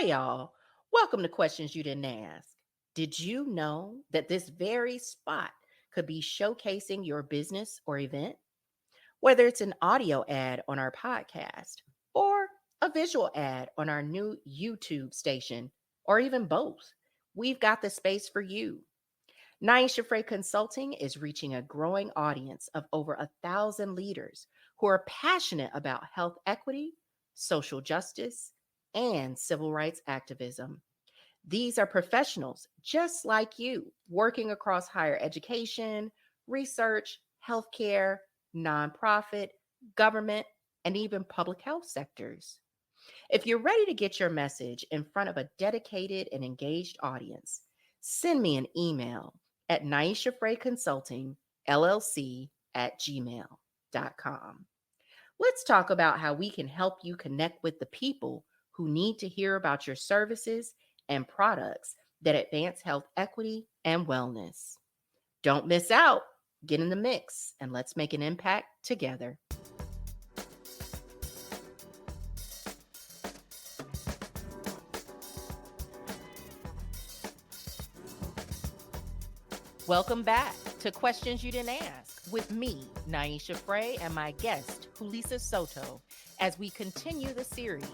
Hey, y'all. Welcome to Questions You Didn't Ask. Did you know that this very spot could be showcasing your business or event? Whether it's an audio ad on our podcast or a visual ad on our new YouTube station, or even both, we've got the space for you. Niasha Fray Consulting is reaching a growing audience of over 1,000 leaders who are passionate about health equity, social justice, and civil rights activism. These are professionals just like you, working across higher education, research, healthcare, nonprofit, government, and even public health sectors. If you're ready to get your message in front of a dedicated and engaged audience, send me an email at Niasha Fray Consulting, LLC at gmail.com. Let's talk about how we can help you connect with the people who need to hear about your services and products that advance health equity and wellness. Don't miss out. Get in the mix and let's make an impact together. Welcome back to Questions You Didn't Ask with me, Niasha Fray, and my guest, Julissa Soto, as we continue the series,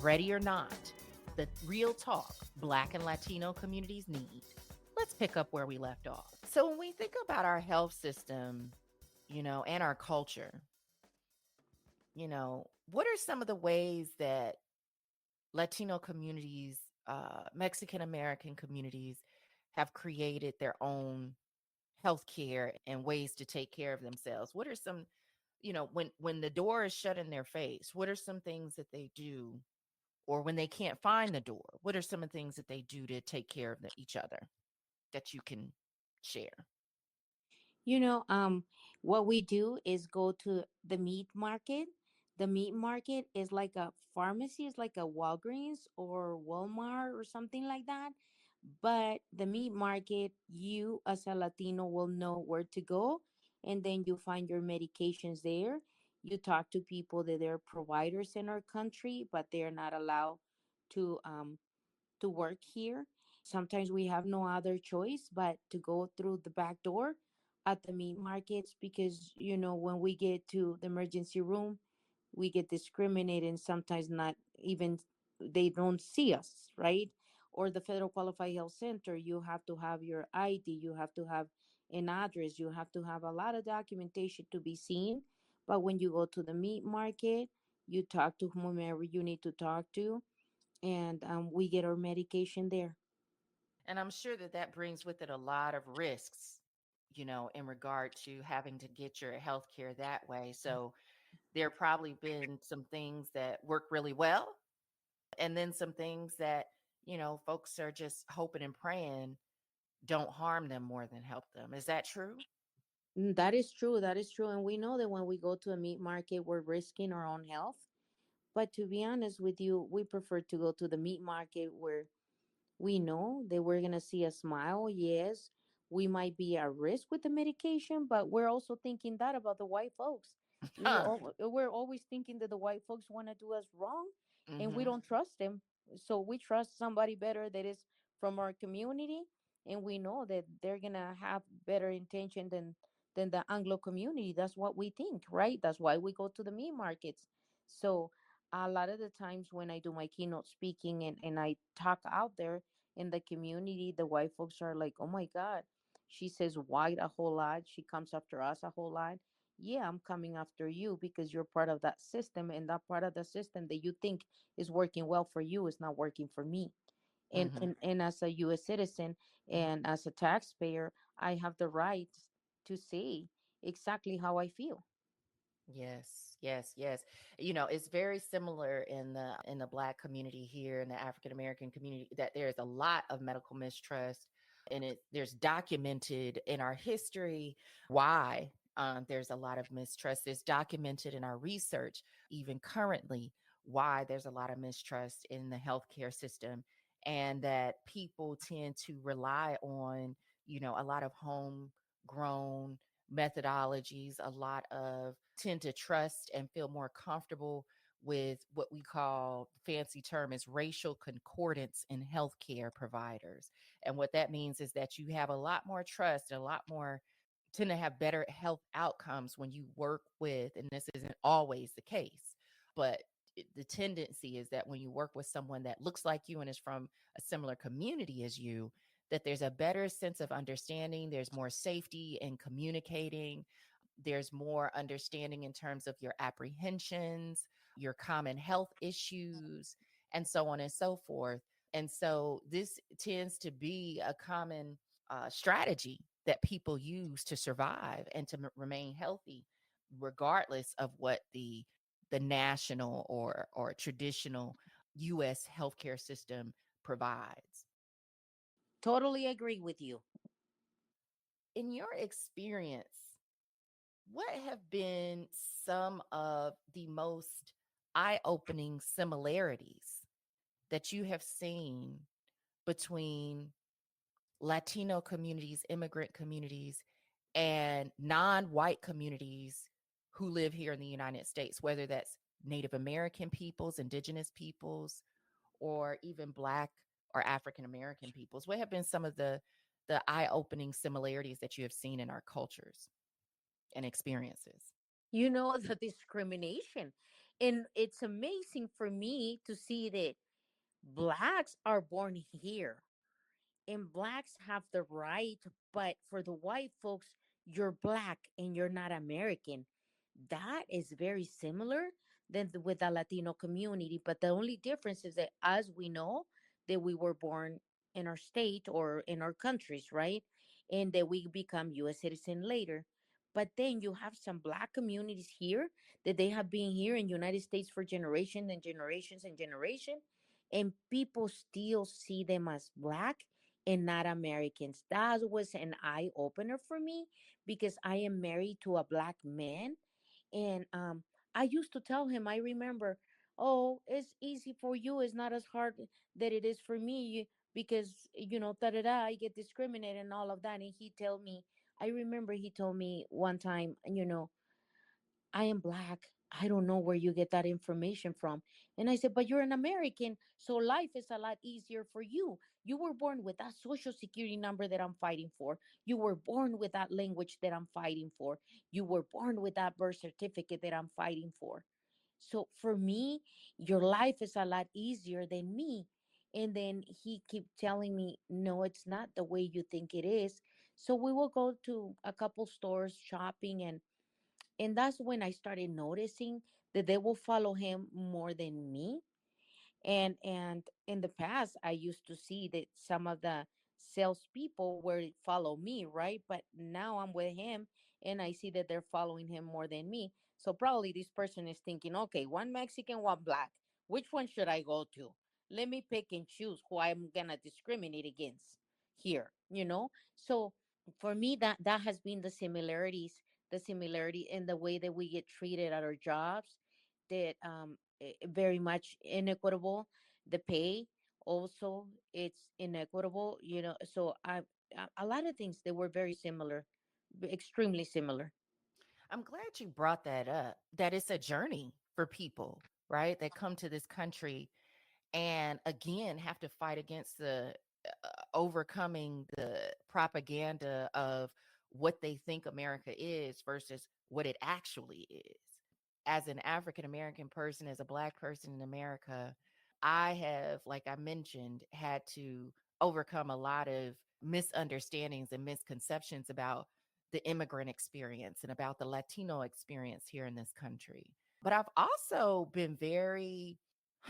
Ready or Not, the real talk Black and Latino communities need. Let's pick up where we left off. So, when we think about our health system, and our culture, what are some of the ways that Latino communities, Mexican American communities have created their own healthcare and ways to take care of themselves? What are some, when the door is shut in their face, what are some things that they do? Or when they can't find the door, what are some of the things that they do to take care of each other that you can share? You know, what we do is go to the meat market. The meat market is like a pharmacy, it's like a Walgreens or Walmart or something like that. But the meat market, you as a Latino will know where to go, and then you find your medications there. You talk to people that they're providers in our country, but they're not allowed to work here. Sometimes we have no other choice but to go through the back door at the meat markets because, when we get to the emergency room, we get discriminated and sometimes not even they don't see us, right? Or the Federal Qualified Health Center, you have to have your ID, you have to have an address, you have to have a lot of documentation to be seen. But when you go to the meat market, you talk to whomever you need to talk to, and we get our medication there. And I'm sure that that brings with it a lot of risks, in regard to having to get your health care that way. So there probably been some things that work really well, and then some things that, folks are just hoping and praying don't harm them more than help them. Is that true? That is true. That is true. And we know that when we go to a meat market, we're risking our own health. But to be honest with you, we prefer to go to the meat market where we know that we're going to see a smile. Yes, we might be at risk with the medication, but we're also thinking that about the white folks. We're always thinking that the white folks want to do us wrong, and we Mm-hmm. don't trust them. So we trust somebody better that is from our community, and we know that they're going to have better intention than the Anglo community. That's what we think, right? That's why we go to the meat markets. So a lot of the times when I do my keynote speaking and I talk out there in the community, the white folks are like, oh my God, she says white a whole lot. She comes after us a whole lot. Yeah, I'm coming after you because you're part of that system, and that part of the system that you think is working well for you is not working for me. And Mm-hmm. and as a US citizen and as a taxpayer, I have the right to say exactly how I feel. Yes, yes, yes. It's very similar in the Black community here, in the African American community, that there's a lot of medical mistrust, and there's documented in our history why there's a lot of mistrust. It's documented in our research, even currently, why there's a lot of mistrust in the healthcare system, and that people tend to rely on, a lot of homegrown methodologies, a lot of tend to trust and feel more comfortable with what we call, fancy term is racial concordance in healthcare providers. And what that means is that you have a lot more trust and a lot more, tend to have better health outcomes when you work with, and this isn't always the case, but the tendency is that when you work with someone that looks like you and is from a similar community as you, that there's a better sense of understanding, there's more safety in communicating, there's more understanding in terms of your apprehensions, your common health issues, and so on and so forth. And so this tends to be a common strategy that people use to survive and to remain healthy, regardless of what the national or traditional U.S. healthcare system provides. Totally agree with you. In your experience, what have been some of the most eye-opening similarities that you have seen between Latino communities, immigrant communities, and non-white communities who live here in the United States, whether that's Native American peoples, indigenous peoples, or even Black or African American peoples? What have been some of the eye-opening similarities that you have seen in our cultures and experiences? The discrimination. And it's amazing for me to see that blacks are born here and blacks have the right, but for the white folks, you're black and you're not American. That is very similar than with the Latino community, but the only difference is that, as we know, that we were born in our state or in our countries, right? And that we become US citizen later. But then you have some black communities here that they have been here in United States for generations and generations and generations, and people still see them as black and not Americans. That was an eye opener for me because I am married to a black man. And I used to tell him, I remember, oh, it's easy for you. It's not as hard that it is for me because, da da da, I get discriminated and all of that. And he tell me, I remember he told me one time, I am black. I don't know where you get that information from. And I said, but you're an American, so life is a lot easier for you. You were born with that social security number that I'm fighting for. You were born with that language that I'm fighting for. You were born with that birth certificate that I'm fighting for. So for me, your life is a lot easier than me. And then he kept telling me, no, it's not the way you think it is. So we will go to a couple stores shopping, and that's when I started noticing that they will follow him more than me. And in the past, I used to see that some of the salespeople were follow me, right? But now I'm with him, and I see that they're following him more than me. So probably this person is thinking, okay, one Mexican, one black. Which one should I go to? Let me pick and choose who I'm gonna discriminate against here. So for me, that has been the similarity in the way that we get treated at our jobs, that very much inequitable. The pay also, it's inequitable. So a lot of things that were very similar, extremely similar. I'm glad you brought that up, that it's a journey for people, right? That come to this country and again have to fight against the overcoming the propaganda of what they think America is versus what it actually is. As an African American person, as a Black person in America, I have, like I mentioned, had to overcome a lot of misunderstandings and misconceptions about the immigrant experience and about the Latino experience here in this country. But I've also been very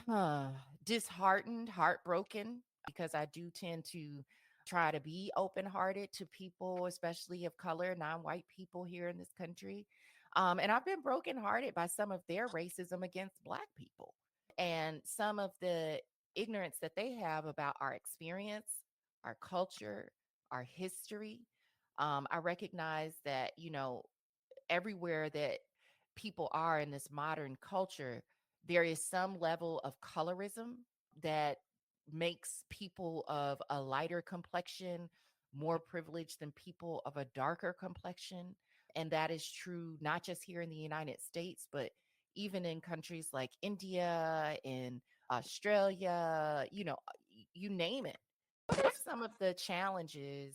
uh, disheartened, heartbroken, because I do tend to try to be open hearted to people, especially of color, non white people here in this country. And I've been brokenhearted by some of their racism against Black people and some of the ignorance that they have about our experience, our culture, our history. I recognize that, everywhere that people are in this modern culture, there is some level of colorism that makes people of a lighter complexion more privileged than people of a darker complexion. And that is true not just here in the United States, but even in countries like India, in Australia, you name it. What are some of the challenges,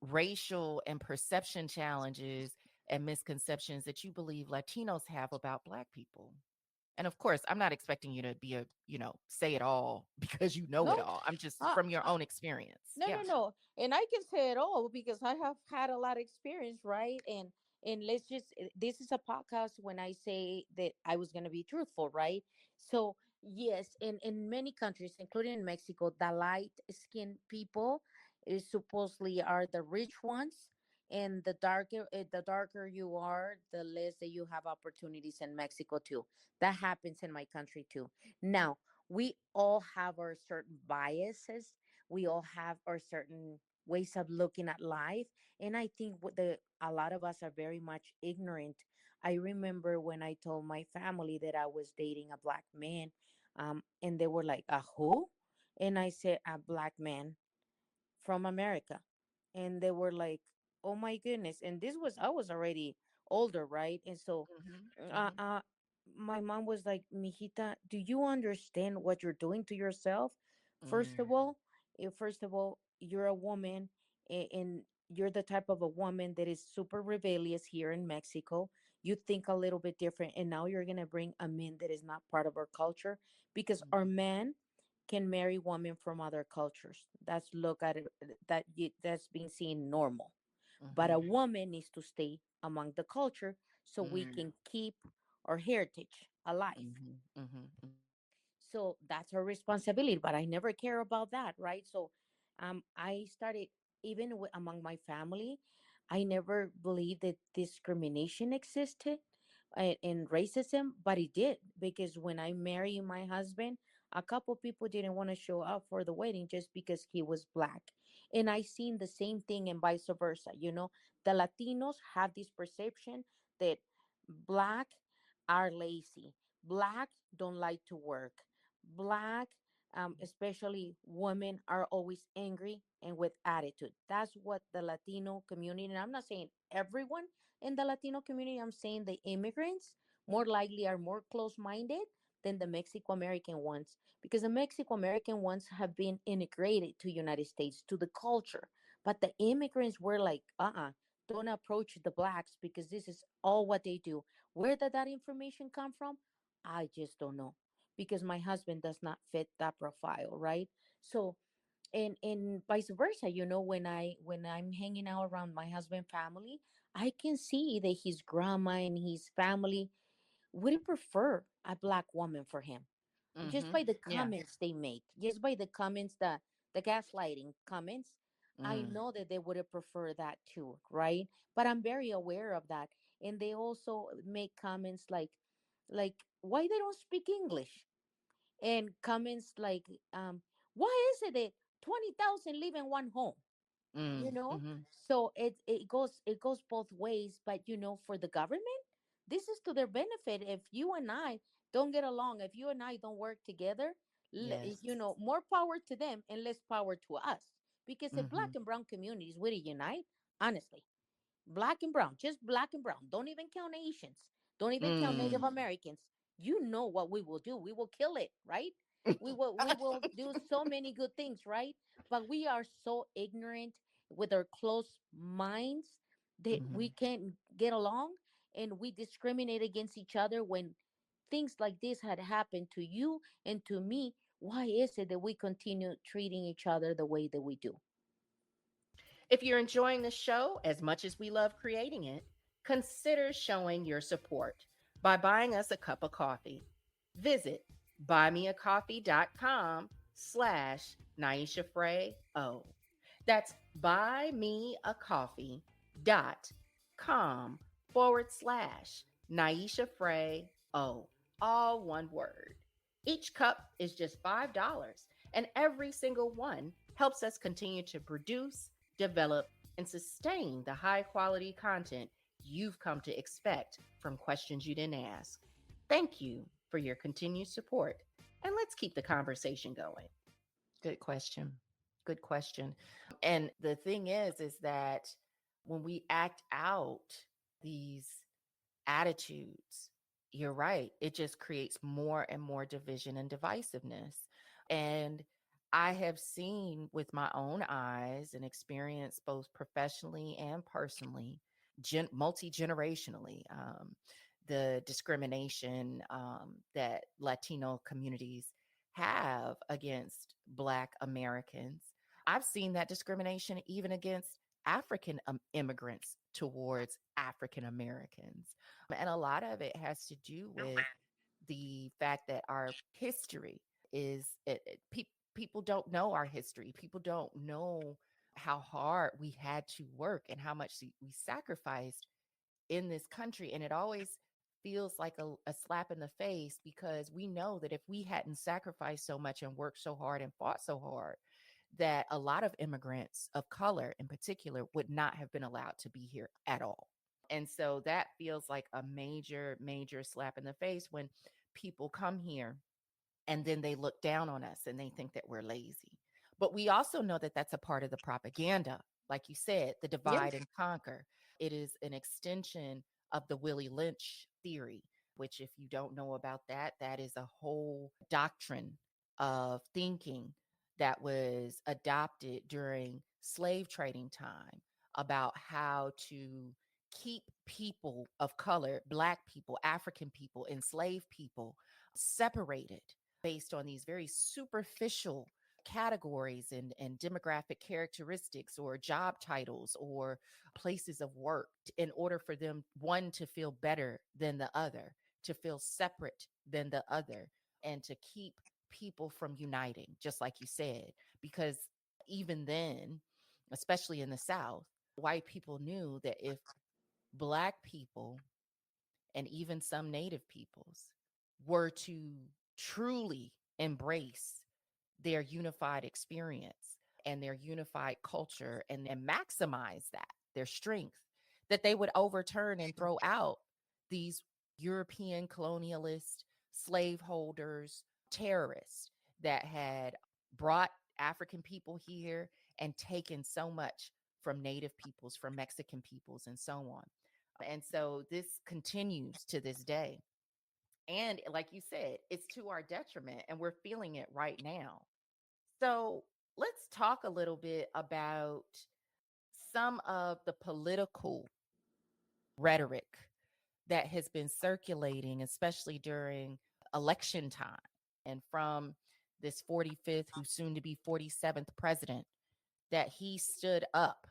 racial and perception challenges and misconceptions that you believe Latinos have about Black people? And of course, I'm not expecting you to be say it all because you know it No, all. I'm just uh, from your uh, own experience. no, Yeah. no, no. And I can say it all because I have had a lot of experience, right? And let's just this is a podcast when I say that I was gonna be truthful, right? So yes, in many countries, including in Mexico, the light skinned people is supposedly are the rich ones. And the darker you are, the less that you have opportunities in Mexico too. That happens in my country too. Now, we all have our certain biases, we all have our certain ways of looking at life, and I think what the a lot of us are very much ignorant. I remember when I told my family that I was dating a Black man, and they were like, a who? And I said, a Black man from America. And they were like, oh my goodness. And this was, I was already older, right? And so Mhm. uh, Mhm. uh, my mom was like, Mijita, do you understand what you're doing to yourself? First Mm. of all, you're a woman, and you're the type of a woman that is super rebellious here in Mexico. You think a little bit different, and now you're gonna bring a man that is not part of our culture, because our Mhm. man can marry women from other cultures. That's look at it, that's being seen normal. But a Mhm. woman needs to stay among the culture so we Mm. can keep our heritage alive. Mhm. Mhm. Mhm. So that's her responsibility, but I never care about that, right? So I started, even among my family, I never believed that discrimination existed, and racism, but it did, because when I married my husband, a couple people didn't want to show up for the wedding just because he was Black. And I seen the same thing and vice versa. The Latinos have this perception that Black are lazy, Black don't like to work, Black, especially women, are always angry and with attitude. That's what the Latino community, and I'm not saying everyone in the Latino community, I'm saying the immigrants more likely are more close minded than the Mexico American ones, because the Mexico American ones have been integrated to United States, to the culture. But the immigrants were like, don't approach the Blacks because this is all what they do. Where did that information come from? I just don't know, because my husband does not fit that profile, right? So, and vice versa, when I'm hanging out around my husband family, I can see that his grandma and his family would prefer a Black woman for him, just Mhm. by the Yeah. comments they make, just by the comments, the gaslighting comments. I Mm. know that they would have preferred that too, right? But I'm very aware of that. And they also make comments like why they don't speak English, and comments like, why is it that 20,000 live in one home? you Mm. know Mhm. so it goes both ways. But for the government, this is to their benefit. If you and I don't get along, if you and I don't work together, Yes. more power to them and less power to us. Because if Black Mhm. and brown communities would unite, honestly, Black and brown, just Black and brown, don't even count Asians, don't even count Native Mm. Americans, what we will do. We will kill it, right? We will do so many good things, right? But we are so ignorant with our closed minds that we Mhm. can't get along, and we discriminate against each other when things like this had happened to you and to me. Why is it that we continue treating each other the way that we do? If you're enjoying the show as much as we love creating it, consider showing your support by buying us a cup of coffee. Visit buymeacoffee.com slash Niasha Fray O. That's buymeacoffee.com /Niasha Fray O. All one word. Each cup is just $5, and every single one helps us continue to produce, develop, and sustain the high quality content you've come to expect from Questions You Didn't Ask. Thank you for your continued support, and let's keep the conversation going. Good question. Good question. And the thing is that when we act out these attitudes, You're right. It just creates more and more division and divisiveness. And I have seen with my own eyes and experience both professionally and personally, multi generationally, the discrimination that Latino communities have against Black Americans. I've seen that discrimination even against African immigrants towards African Americans. And a lot of it has to do with the fact that our history is people don't know our history. People don't know how hard we had to work and how much we sacrificed in this country. And it always feels like a slap in the face because we know that if we hadn't sacrificed so much and worked so hard and fought so hard, that a lot of immigrants of color in particular would not have been allowed to be here at all. And so that feels like a major, major slap in the face when people come here and then they look down on us and they think that we're lazy. But we also know that that's a part of the propaganda. Like you said, the divide Yes. and conquer. It is an extension of the Willie Lynch theory, which, if you don't know about that, that is a whole doctrine of thinking that was adopted during slave trading time about how to keep people of color, Black people, African people, enslaved people separated based on these very superficial categories and demographic characteristics or job titles or places of work in order for them, one, to feel better than the other, to feel separate than the other, and to keep people from uniting, just like you said. Because even then, especially in the South, white people knew that if Black people and even some Native peoples were to truly embrace their unified experience and their unified culture and maximize that, their strength, that they would overturn and throw out these European colonialist, slaveholders, terrorists that had brought African people here and taken so much from Native peoples, from Mexican peoples, and so on. And so this continues to this day. And like you said, it's to our detriment, and we're feeling it right now. So let's talk a little bit about some of the political rhetoric that has been circulating, especially during election time. And from this 45th, who's soon to be 47th president, that he stood up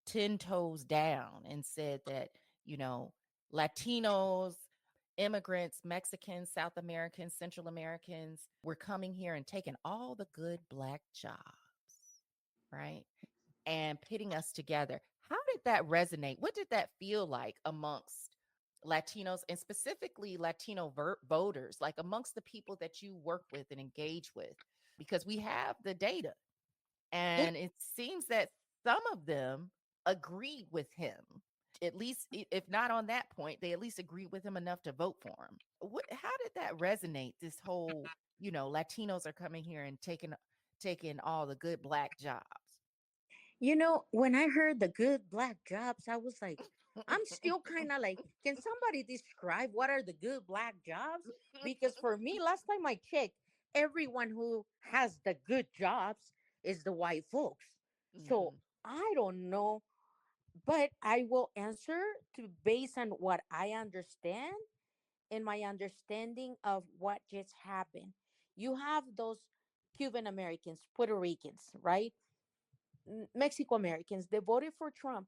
10 toes down and said that, you know, Latinos, immigrants, Mexicans, South Americans, Central Americans were coming here and taking all the good Black jobs, right? And pitting us together. How did that resonate? What did that feel like amongst Latinos and specifically Latino voters, like amongst the people that you work with and engage with? Because we have the data, It, and it seems that some of them agree with him. At least, if not on that point, they at least agree with him enough to vote for him. How did that resonate? This whole, Latinos are coming here and taking all the good Black jobs. when I heard the good Black jobs, I was like, I'm still kind of like, can somebody describe what are the good Black jobs? Because for me, last time I checked, everyone who has the good jobs is the white folks. So Hmm. I don't know, but I will answer to based on what I understand and my understanding of what just happened. You have those Cuban Americans, Puerto Ricans, right? Mexico Americans, they voted for Trump.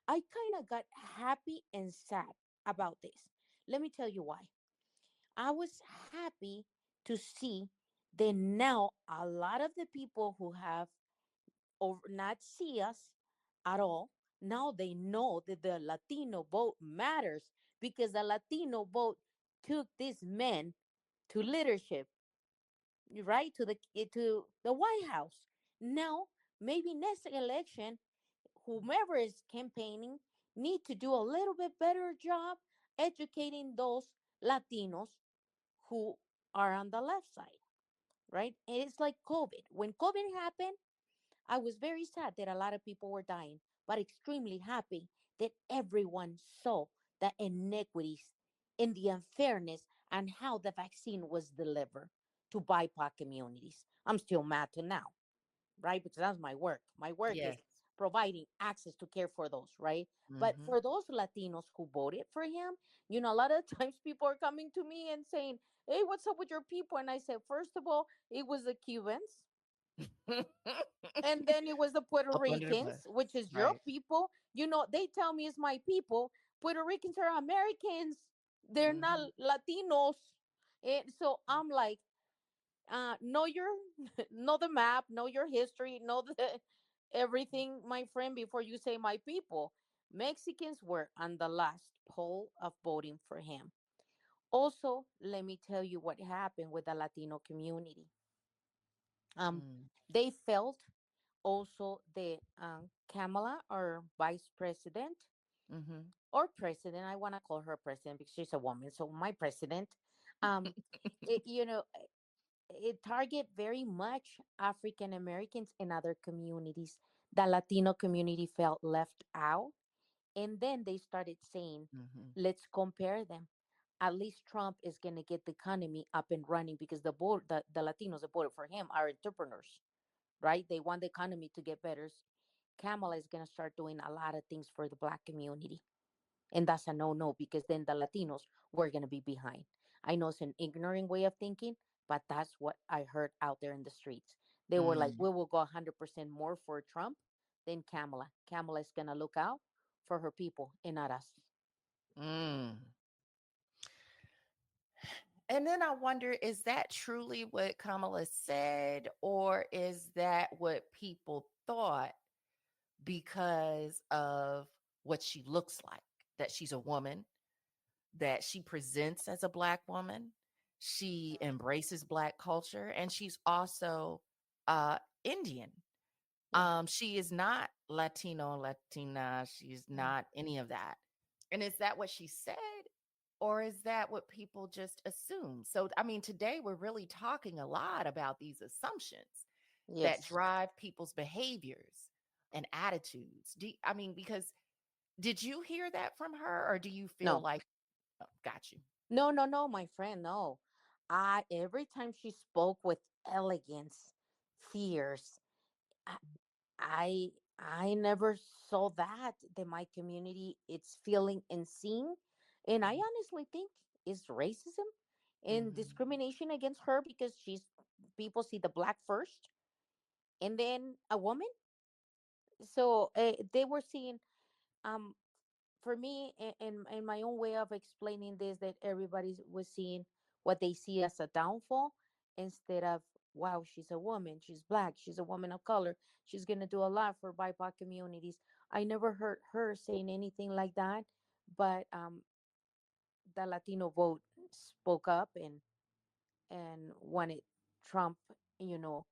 I kind of got happy and sad about this. Let me tell you why. I was happy to see that now a lot of the people who have or not see us at all, now they know that the Latino vote matters because the Latino vote took these men to leadership, right? To the White House. Now, maybe next election, whomever is campaigning need to do a little bit better job educating those Latinos who are on the left side, right? And it's like COVID. When COVID happened, I was very sad that a lot of people were dying, but extremely happy that everyone saw the inequities in the unfairness and how the vaccine was delivered to BIPOC communities. I'm still mad to now, right? Because that's my work. My work is Yes. providing access to care for those, right? But Mm-hmm. for those Latinos who voted for him, a lot of times people are coming to me and saying, "Hey, what's up with your people?" And I said, first of all, it was the Cubans, and then it was the Puerto Up under the bus. Ricans, which is your Right. people. They tell me it's my people. Puerto Ricans are Americans. They're not Mm-hmm. Latinos. And so I'm like, know your know the map, know your history, know the everything, my friend, before you say my people. Mexicans were on the last poll of voting for him. Also, let me tell you what happened with the Latino community. Um, Mm. they felt also the Kamala, or vice president, Mm-hmm. or president. I want to call her president because she's a woman. So my president, um, it, you know, it target very much African Americans and other communities. The Latino community felt left out, and then they started saying, Mm-hmm. "Let's compare them. At least Trump is going to get the economy up and running because the Latinos that voted for him are entrepreneurs, right? They want the economy to get better. Kamala is going to start doing a lot of things for the Black community." And that's a no because then the Latinos were going to be behind. I know it's an ignorant way of thinking, but that's what I heard out there in the streets. They were like, Mm. we will go 100% more for Trump than Kamala. Kamala is going to look out for her people and not us. Mm. And then I wonder, is that truly what Kamala said, or is that what people thought because of what she looks like? That she's a woman, that she presents as a Black woman, she embraces Black culture, and she's also Indian. Yeah. She is not Latino, Latina. She's Mm. not any of that. And is that what she said? Or is that what people just assume? So, I mean, today we're really talking a lot about these assumptions that Yes. drive people's behaviors and attitudes. I mean, because did you hear that from her, or do you feel No. like, oh, got you? No, no, no, my friend, no. I Every time she spoke with elegance, fierce, I I I never saw that my community it's feeling and seeing. And I honestly think it's racism and Mm-hmm. discrimination against her because she's people see the Black first and then a woman. So they were seeing um for me in my own way of explaining this, that everybody was seeing what they see as a downfall instead of, wow, she's a woman, she's Black, she's a woman of color, she's going to do a lot for BIPOC communities. I never heard her saying anything like that, but the Latino vote spoke up and wanted Trump, you know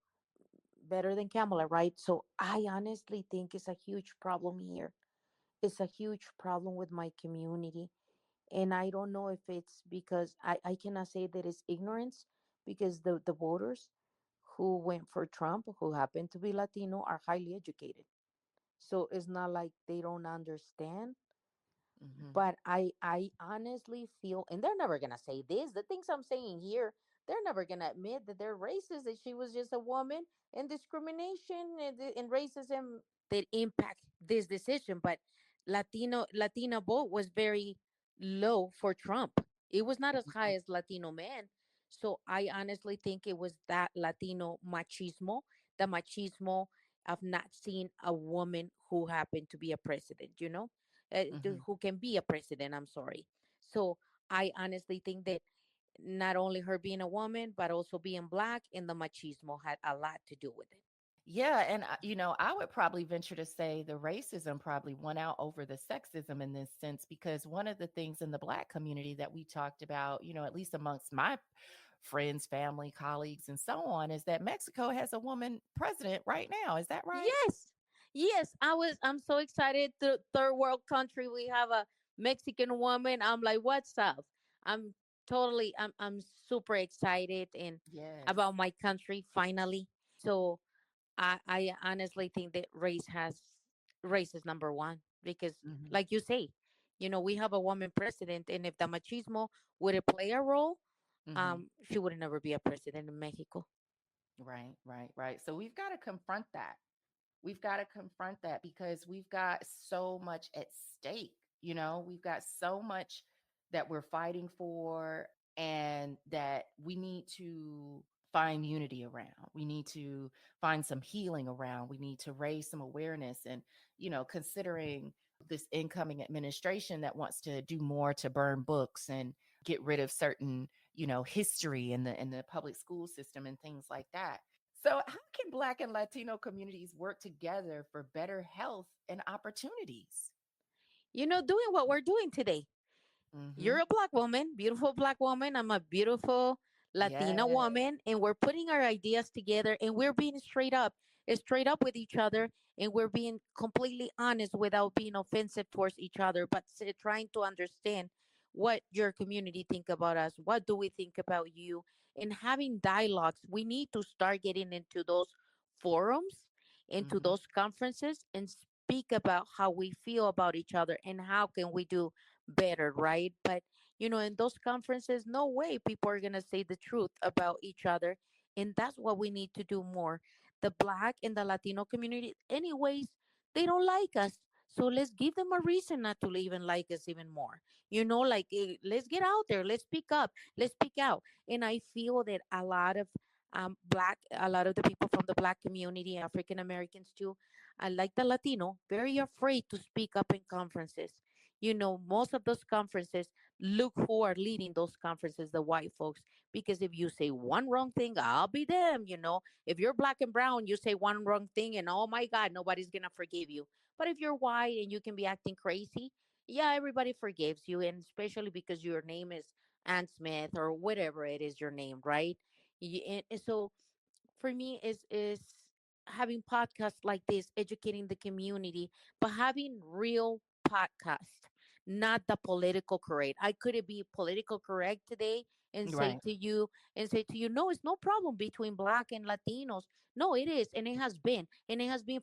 better than Kamala, right? So I honestly think it's a huge problem here. It's a huge problem with my community. And I don't know if it's because I cannot say that it's ignorance, because the voters who went for Trump, who happen to be Latino, are highly educated. So it's not like they don't understand. Mm-hmm. But I honestly feel, and they're never gonna say this, the things I'm saying here, they're never gonna admit that they're racist, that she was just a woman, and discrimination and racism that impact this decision. But Latina vote was very low for Trump. It was not as high as Latino man. So I honestly think it was that Latino machismo, the machismo of not seeing a woman who happened to be a president, Mm-hmm. who can be a president. I'm sorry. So I honestly think that not only her being a woman, but also being Black and the machismo had a lot to do with it. Yeah, and I would probably venture to say the racism probably won out over the sexism in this sense, because one of the things in the Black community that we talked about, at least amongst my friends, family, colleagues, and so on, is that Mexico has a woman president right now. Is that right? Yes, yes. I'm so excited. Third world country, we have a Mexican woman. I'm like, what's up? I'm I'm super excited and Yes. about my country finally. So I honestly think that race is number one because, Hmm. like you say, We have a woman president, and if the machismo would play a role, Hmm. she would never be a president in Mexico. Right, right, right. So we've got to confront that. We've got to confront that because we've got so much at stake. We've got so much that we're fighting for and that we need to find unity around. We need to find some healing around. We need to raise some awareness and, considering this incoming administration that wants to do more to burn books and get rid of certain, history in the public school system and things like that. So, how can Black and Latino communities work together for better health and opportunities? Doing what we're doing today. You're Hmm. a black woman, beautiful black woman. I'm a beautiful Latina Yeah. woman, and we're putting our ideas together, and we're being straight up with each other, and we're being completely honest without being offensive towards each other, but trying to understand what your community think about us, what do we think about you, and having dialogues. We need to start getting into those forums, into Hmm. those conferences, and speak about how we feel about each other and how can we do better, right? But in those conferences, no way people are gonna say the truth about each other, and that's what we need to do more. The black and the Latino community, anyways, they don't like us. So let's give them a reason not to even like us even more. Like let's get out there, let's speak up, let's speak out. And I feel that a lot of the people from the black community, African Americans too, like the Latino, very afraid to speak up in conferences. Most of those conferences, look who are leading those conferences, the white folks. Because if you say one wrong thing, I'll be them. If you're black and brown, you say one wrong thing, and oh my God, nobody's going to forgive you. But if you're white and you can be acting crazy, yeah, everybody forgives you. And especially because your name is Ann Smith or whatever it is your name, right? And so for me is having podcasts like this, educating the community, but having real podcast, not the political correct. I couldn't be political correct today and say Right. to you no, it's no problem between black and Latinos. No, it is, and it has been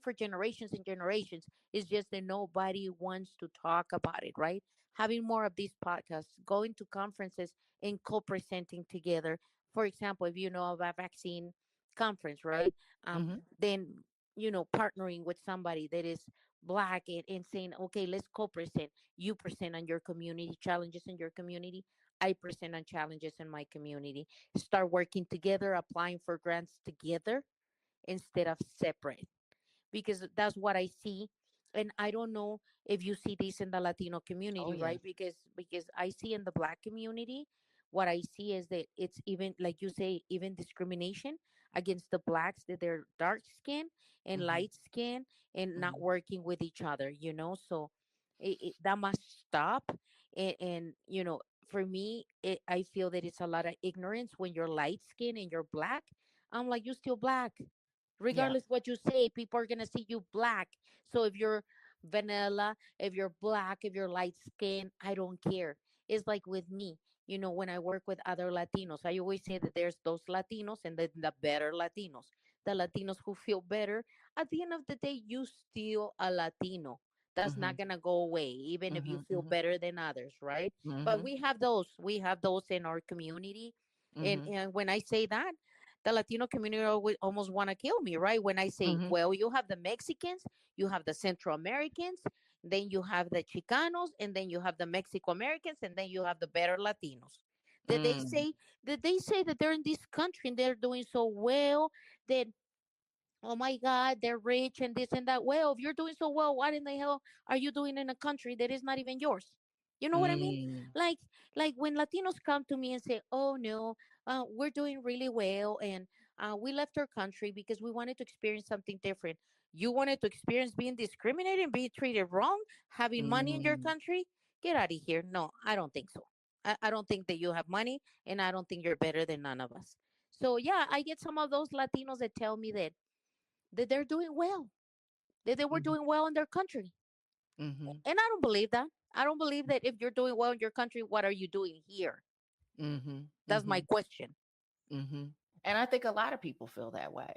for generations and generations. It's just that nobody wants to talk about it, right? Having more of these podcasts, going to conferences and co-presenting together. For example, if you know of a vaccine conference, right? Hmm. Then partnering with somebody that is black, and saying, okay, let's co-present. You present on your community challenges in your community. I present on challenges in my community. Start working together, applying for grants together instead of separate, because that's what I see. And I don't know if you see this in the Latino Oh, community, yeah. right? Because I see in the black community, what I see is that it's even, like you say, even discrimination against the blacks, that they're dark skin and Hmm. light skin and not Hmm. working with each other. So that must stop. And for me, I feel that it's a lot of ignorance when you're light skin and you're black. I'm like, you still black, Yeah. regardless what you say, people are gonna see you black. So if you're vanilla, if you're black, if you're light skin, I don't care. It's like with me, when I work with other Latinos, I always say that there's those Latinos and then the better Latinos, the Latinos who feel better. At the end of the day, you still a Latino. That's Hmm. not gonna go away, even if you Hmm. feel Hmm. better than others, right? But Hmm. we have those in our community. and Hmm. and when I say that, the Latino community almost want to kill me, right? When I say, Hmm. well, you have the Mexicans, you have the Central Americans, then you have the Chicanos, and then you have the Mexico Americans, and then you have the better Latinos. That they Mm. say that they're in this country and they're doing so well, that oh my God, they're rich and this and that. Well, if you're doing so well, what in the hell are you doing in a country that is not even yours? You know what I mean? Mm. Like, like when Latinos come to me and say, "Oh no, we're doing really well, and we left our country because we wanted to experience something different." You wanted to experience being discriminated and being treated wrong, having money in your Mm. country? Get out of here. No, I don't think so. I don't think that you have money, and I don't think you're better than none of us. So yeah, I get some of those Latinos that tell me that they're doing well, that they were Mhm. doing well in their country. Mhm. And I don't believe that. I don't believe that if you're doing well in your country, what are you doing here? Mhm. That's my Mhm. question. Mhm. And I think a lot of people feel that way.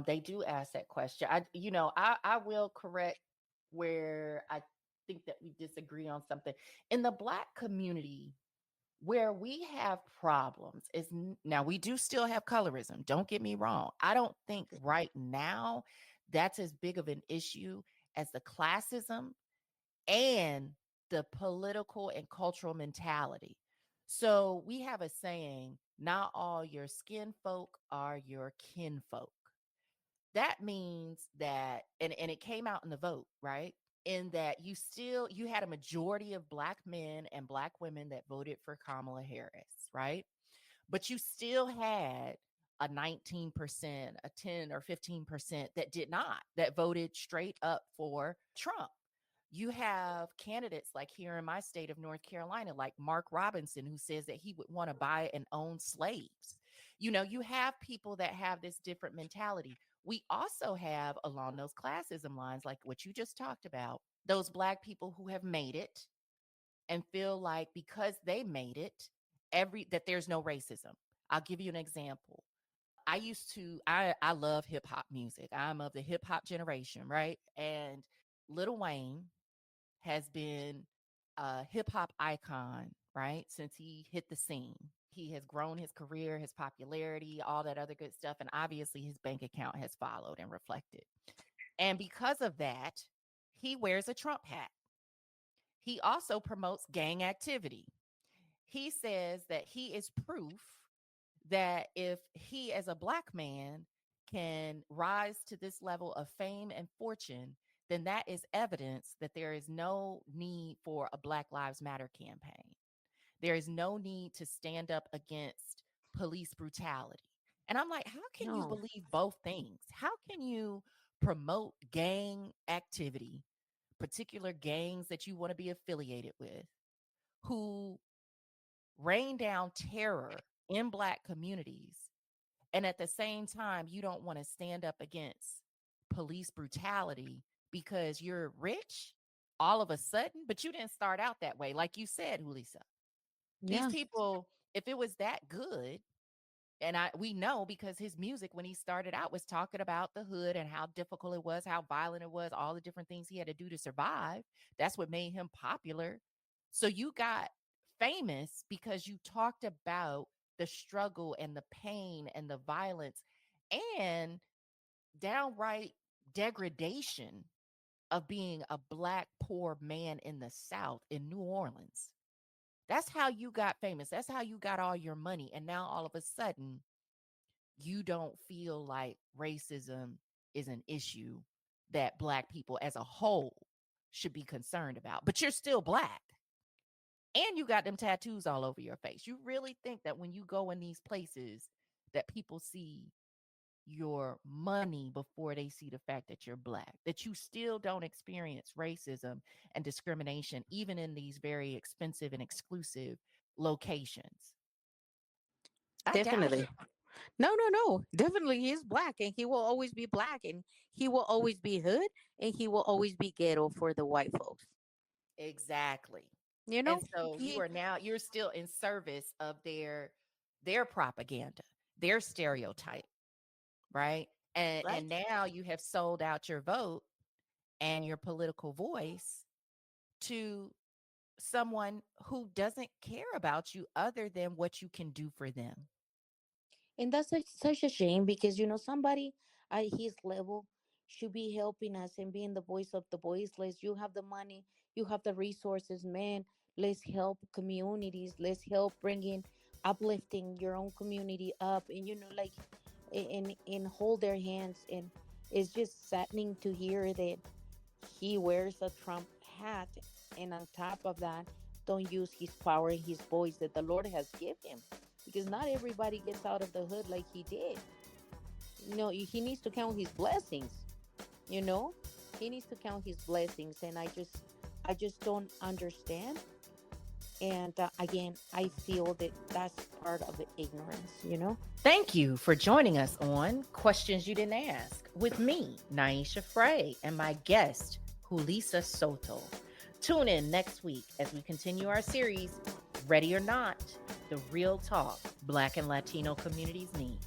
They do ask that question. I will correct where I think that we disagree on something. In the Black community, where we have problems is now we do still have colorism. Don't get me wrong. I don't think right now that's as big of an issue as the classism and the political and cultural mentality. So we have a saying, not all your skin folk are your kinfolk. That means that, and it came out in the vote, right? In that you had a majority of Black men and Black women that voted for Kamala Harris, right? But you still had a 19%, a 10 or 15% that did not, that voted straight up for Trump. You have candidates like here in my state of North Carolina, like Mark Robinson, who says that he would want to buy and own slaves. You have people that have this different mentality. We also have along those classism lines, like what you just talked about, those Black people who have made it and feel like because they made it, that there's no racism. I'll give you an example. I love hip hop music. I'm of the hip hop generation, right? And Lil Wayne has been a hip hop icon, right? Since he hit the scene. He has grown his career, his popularity, all that other good stuff. And obviously his bank account has followed and reflected. And because of that, he wears a Trump hat. He also promotes gang activity. He says that he is proof that if he, as a Black man, can rise to this level of fame and fortune, then that is evidence that there is no need for a Black Lives Matter campaign. There is no need to stand up against police brutality. And I'm like, how can you No. believe both things? How can you promote gang activity, particular gangs that you want to be affiliated with, who rain down terror in Black communities, and at the same time, you don't want to stand up against police brutality because you're rich all of a sudden, but you didn't start out that way. Like you said, Julissa, these Yeah. people, if it was that good, and we know because his music when he started out was talking about the hood and how difficult it was, how violent it was, all the different things he had to do to survive. That's what made him popular. So you got famous because you talked about the struggle and the pain and the violence and downright degradation of being a Black poor man in the South in New Orleans. That's how you got famous. That's how you got all your money. And now all of a sudden, you don't feel like racism is an issue that Black people as a whole should be concerned about. But you're still Black and you got them tattoos all over your face. You really think that when you go in these places that people see your money before they see the fact that you're Black, that you still don't experience racism and discrimination, even in these very expensive and exclusive locations. I doubt Definitely. it. No, no, no. Definitely he is Black and he will always be Black and he will always be hood and he will always be ghetto for the white folks. Exactly. You And know? so He you're still in service of their propaganda, their stereotype, right? And right. now you have sold out your vote and your political voice to someone who doesn't care about you other than what you can do for them. And that's such a shame because somebody at his level should be helping us and being the voice of the voiceless. You have the money, you have the resources, man. Let's help communities. Let's help bringing uplifting your own community up, and like, and hold their hands. And it's just saddening to hear that he wears a Trump hat, and on top of that, don't use his power and his voice that the Lord has given him, because not everybody gets out of the hood like he did. He needs to count his blessings. You know, he needs to count his blessings, and I just don't understand. And again, I feel that that's part of the ignorance. Thank you for joining us on Questions You Didn't Ask with me, Niasha Fray, and my guest, Julissa Soto. Tune in next week as we continue our series, Ready or Not, the real talk Black and Latino communities need.